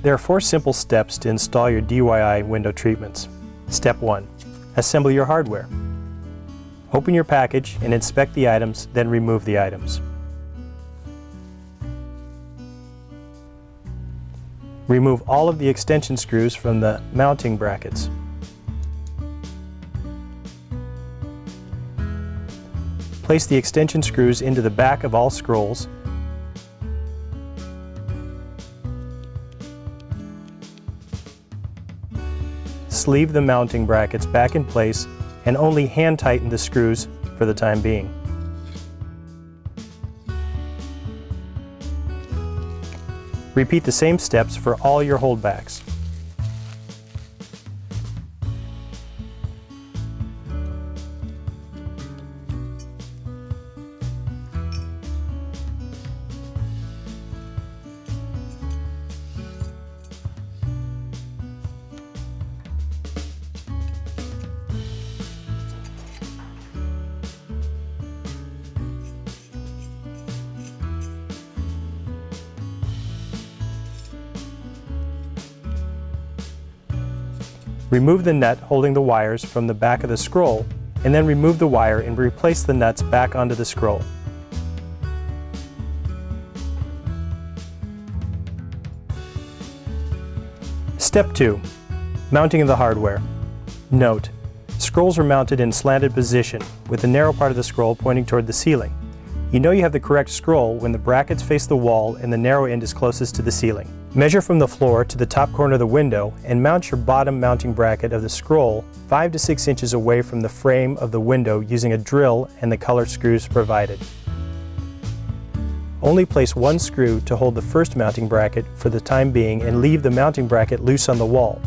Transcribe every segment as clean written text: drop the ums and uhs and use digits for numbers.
There are 4 simple steps to install your DIY window treatments. Step 1. Assemble your hardware. Open your package and inspect the items, then remove the items. Remove all of the extension screws from the mounting brackets. Place the extension screws into the back of all scrolls. Sleeve the mounting brackets back in place and only hand tighten the screws for the time being. Repeat the same steps for all your holdbacks. Remove the nut holding the wires from the back of the scroll, and then remove the wire and replace the nuts back onto the scroll. Step 2. Mounting of the hardware. Note: scrolls are mounted in slanted position, with the narrow part of the scroll pointing toward the ceiling. You know you have the correct scroll when the brackets face the wall and the narrow end is closest to the ceiling. Measure from the floor to the top corner of the window and mount your bottom mounting bracket of the scroll 5 to 6 inches away from the frame of the window using a drill and the color screws provided. Only place one screw to hold the first mounting bracket for the time being and leave the mounting bracket loose on the wall.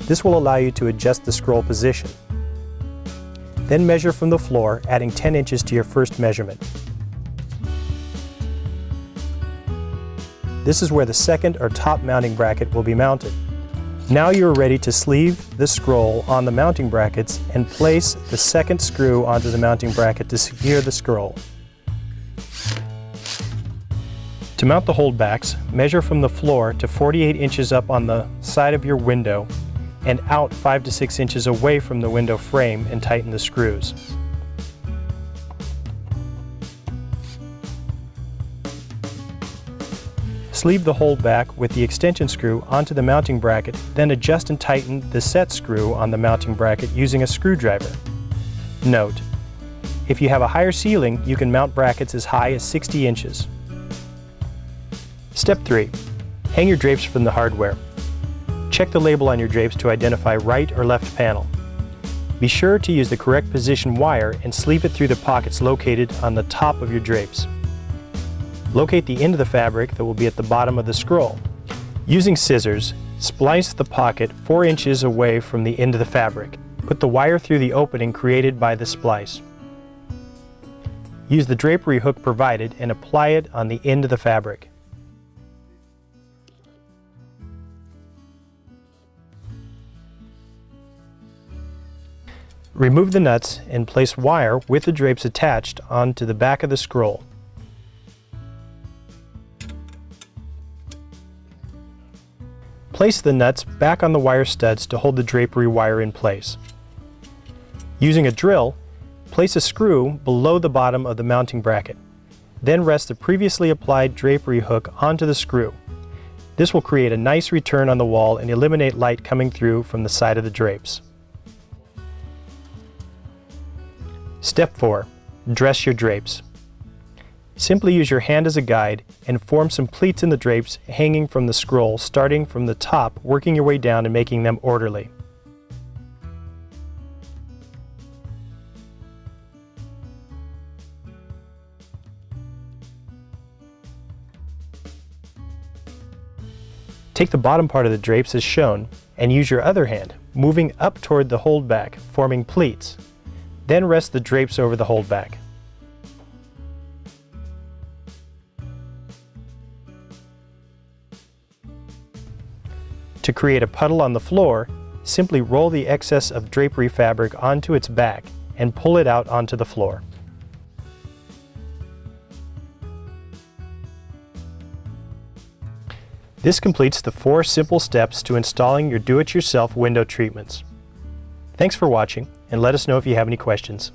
This will allow you to adjust the scroll position. Then measure from the floor, adding 10 inches to your first measurement. This is where the second or top mounting bracket will be mounted. Now you are ready to sleeve the scroll on the mounting brackets and place the second screw onto the mounting bracket to secure the scroll. To mount the holdbacks, measure from the floor to 48 inches up on the side of your window and out 5 to 6 inches away from the window frame and tighten the screws. Sleeve the holdback with the extension screw onto the mounting bracket, then adjust and tighten the set screw on the mounting bracket using a screwdriver. Note: if you have a higher ceiling, you can mount brackets as high as 60 inches. Step 3. Hang your drapes from the hardware. Check the label on your drapes to identify right or left panel. Be sure to use the correct position wire and sleeve it through the pockets located on the top of your drapes. Locate the end of the fabric that will be at the bottom of the scroll. Using scissors, splice the pocket 4 inches away from the end of the fabric. Put the wire through the opening created by the splice. Use the drapery hook provided and apply it on the end of the fabric. Remove the nuts and place wire with the drapes attached onto the back of the scroll. Place the nuts back on the wire studs to hold the drapery wire in place. Using a drill, place a screw below the bottom of the mounting bracket. Then rest the previously applied drapery hook onto the screw. This will create a nice return on the wall and eliminate light coming through from the side of the drapes. Step 4. Dress your drapes. Simply use your hand as a guide and form some pleats in the drapes hanging from the scroll, starting from the top, working your way down and making them orderly. Take the bottom part of the drapes as shown and use your other hand, moving up toward the holdback, forming pleats. Then rest the drapes over the holdback. To create a puddle on the floor, simply roll the excess of drapery fabric onto its back and pull it out onto the floor. This completes the 4 simple steps to installing your do-it-yourself window treatments. Thanks for watching, and let us know if you have any questions.